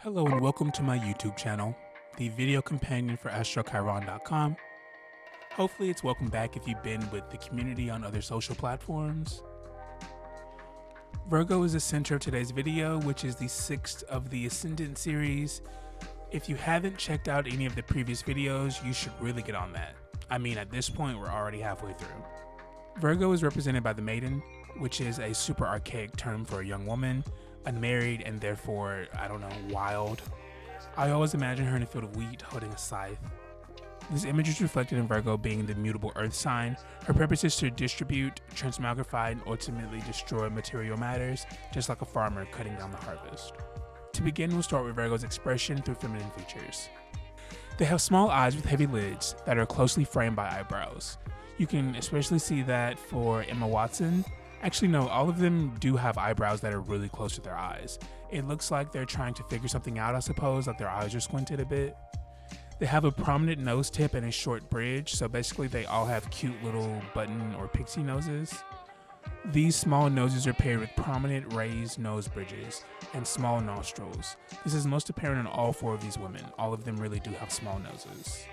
Hello and welcome to my YouTube channel, the video companion for AstroChiron.com. Hopefully it's welcome back if you've been with the community on other social platforms. Virgo is the center of today's video, which is the 6th of the Ascendant series. If you haven't checked out any of the previous videos, you should really get on that. I mean, at this point, we're already halfway through. Virgo is represented by the maiden, which is a super archaic term for a young woman, unmarried and therefore, I don't know, wild. I always imagine her in a field of wheat holding a scythe. This image is reflected in Virgo being the mutable earth sign. Her purpose is to distribute, transmogrify, and ultimately destroy material matters, just like a farmer cutting down the harvest. To begin, we'll start with Virgo's expression through feminine features. They have small eyes with heavy lids that are closely framed by eyebrows. You can especially see that for Emma Watson. Actually, no, all of them do have eyebrows that are really close to their eyes. It looks like they're trying to figure something out, I suppose, like their eyes are squinted a bit. They have a prominent nose tip and a short bridge, so basically they all have cute little button or pixie noses. These small noses are paired with prominent raised nose bridges and small nostrils. This is most apparent in all four of these women. All of them really do have small noses.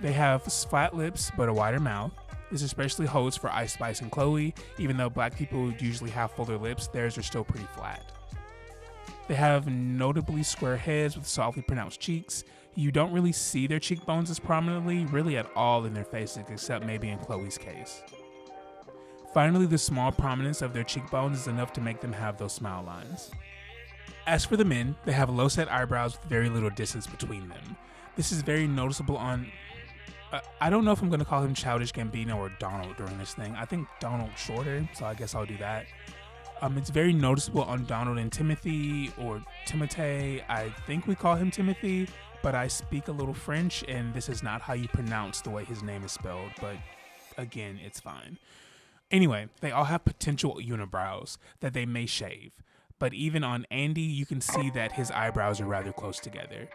They have flat lips but a wider mouth. This especially holds for Ice Spice and Chloe. Even though black people usually have fuller lips, theirs are still pretty flat. They have notably square heads with softly pronounced cheeks. You don't really see their cheekbones as prominently, really at all in their faces, except maybe in Chloe's case. Finally, the small prominence of their cheekbones is enough to make them have those smile lines. As for the men, they have low set eyebrows with very little distance between them. This is very noticeable on I don't know if I'm going to call him Childish Gambino or Donald during this thing. I think Donald's shorter, so I guess I'll do that. It's very noticeable on Donald and Timothy, or Timothée. I think we call him Timothy, but I speak a little French, and this is not how you pronounce the way his name is spelled, but again, it's fine. Anyway, they all have potential unibrows that they may shave, but even on Andy, you can see that his eyebrows are rather close together.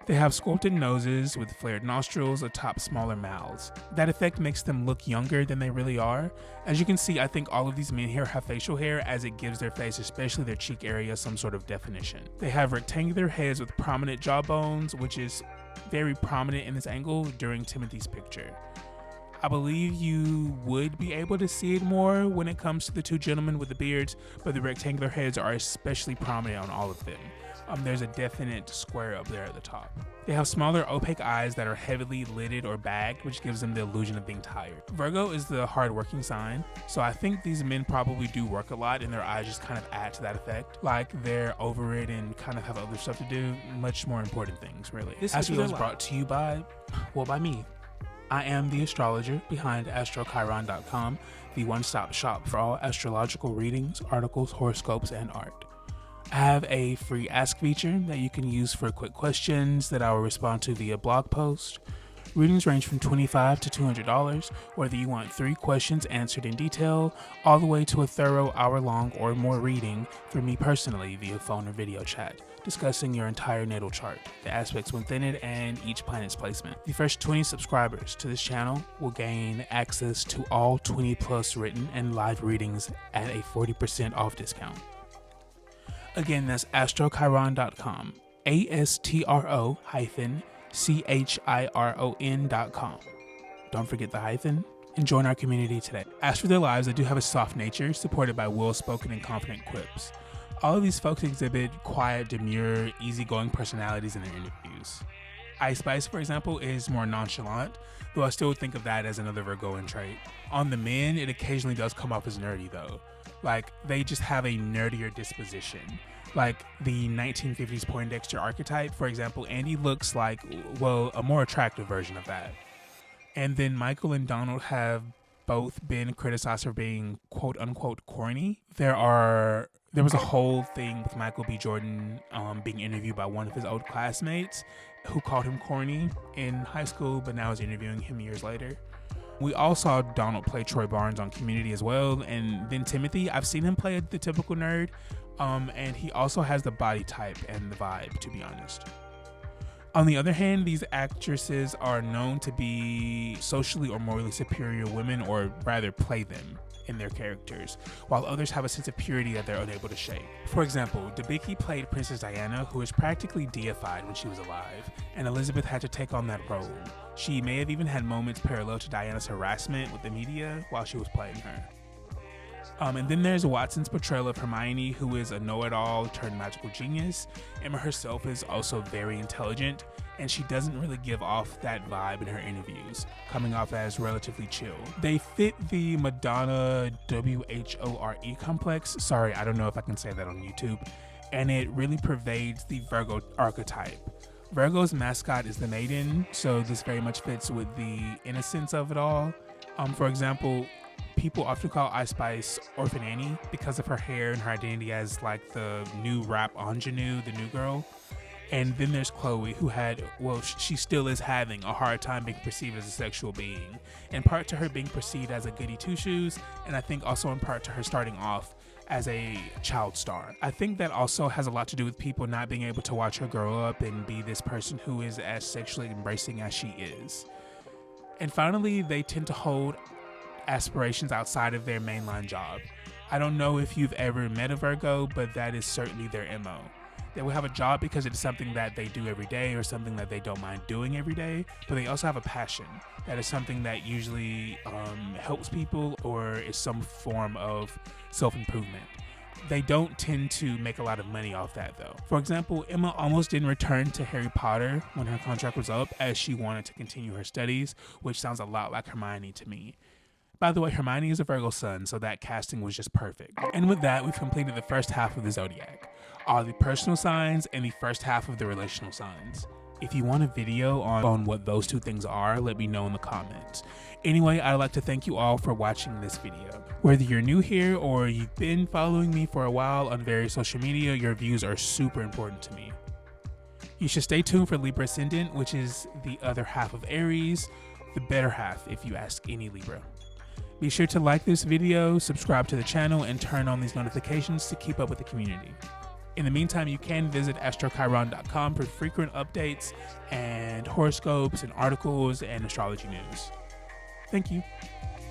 They have sculpted noses with flared nostrils atop smaller mouths. That effect makes them look younger than they really are. As you can see, I think all of these men here have facial hair, as it gives their face, especially their cheek area, some sort of definition. They have rectangular heads with prominent jawbones, which is very prominent in this angle during Timothy's picture. I believe you would be able to see it more when it comes to the two gentlemen with the beards, but the rectangular heads are especially prominent on all of them. There's a definite square up there at the top. They have smaller opaque eyes that are heavily lidded or bagged, which gives them the illusion of being tired. Virgo is the hard-working sign, so I think these men probably do work a lot and their eyes just kind of add to that effect. Like they're over it and kind of have other stuff to do, much more important things, really. This video is brought to you by me. I am the astrologer behind AstroChiron.com, the one-stop shop for all astrological readings, articles, horoscopes, and art. I have a free ask feature that you can use for quick questions that I will respond to via blog post. Readings range from $25 to $200, whether you want 3 questions answered in detail, all the way to a thorough hour-long or more reading from me personally via phone or video chat, discussing your entire natal chart, the aspects within it, and each planet's placement. The first 20 subscribers to this channel will gain access to all 20 plus written and live readings at a 40% off discount. Again, that's astrochiron.com, ASTRO-CHIRON.com. Don't forget the hyphen, and join our community today. As for their lives, they do have a soft nature, supported by well-spoken and confident quips. All of these folks exhibit quiet, demure, easygoing personalities in their interviews. Ice Spice, for example, is more nonchalant, though I still think of that as another Virgoan trait. On the men, it occasionally does come off as nerdy, though. Like, they just have a nerdier disposition. Like the 1950s Poindexter archetype, for example, Andy looks like, well, a more attractive version of that. And then Michael and Donald have both been criticized for being quote-unquote corny. There was a whole thing with Michael B. Jordan being interviewed by one of his old classmates who called him corny in high school, but now is interviewing him years later. We all saw Donald play Troy Barnes on Community as well, and then Timothy, I've seen him play the typical nerd, and he also has the body type and the vibe, to be honest. On the other hand, these actresses are known to be socially or morally superior women, or rather play them in their characters, while others have a sense of purity that they're unable to shake. For example, Debicki played Princess Diana, who was practically deified when she was alive, and Elizabeth had to take on that role. She may have even had moments parallel to Diana's harassment with the media while she was playing her. And then there's Watson's portrayal of Hermione, who is a know-it-all turned magical genius. Emma herself is also very intelligent, and she doesn't really give off that vibe in her interviews, coming off as relatively chill. They fit the Madonna WHORE complex. Sorry, I don't know if I can say that on YouTube. And it really pervades the Virgo archetype. Virgo's mascot is the maiden, so this very much fits with the innocence of it all. For example, people often call Ice Spice Orphan Annie because of her hair and her identity as like the new rap ingenue, the new girl. And then there's Chloe, who she still is having a hard time being perceived as a sexual being, in part to her being perceived as a goody two-shoes, and I think also in part to her starting off as a child star. I think that also has a lot to do with people not being able to watch her grow up and be this person who is as sexually embracing as she is. And finally, they tend to hold aspirations outside of their mainline job. I don't know if you've ever met a Virgo, but that is certainly their MO. They will have a job because it is something that they do every day or something that they don't mind doing every day, but they also have a passion. That is something that usually helps people or is some form of self-improvement. They don't tend to make a lot of money off that though. For example, Emma almost didn't return to Harry Potter when her contract was up, as she wanted to continue her studies, which sounds a lot like Hermione to me. By the way, Hermione is a Virgo sun, so that casting was just perfect. And with that, we've completed the first half of the Zodiac, all the personal signs and the first half of the relational signs. If you want a video on what those two things are, let me know in the comments. Anyway, I'd like to thank you all for watching this video. Whether you're new here or you've been following me for a while on various social media, your views are super important to me. You should stay tuned for Libra Ascendant, which is the other half of Aries, the better half if you ask any Libra. Be sure to like this video, subscribe to the channel, and turn on these notifications to keep up with the community. In the meantime, you can visit AstroChiron.com for frequent updates and horoscopes and articles and astrology news. Thank you.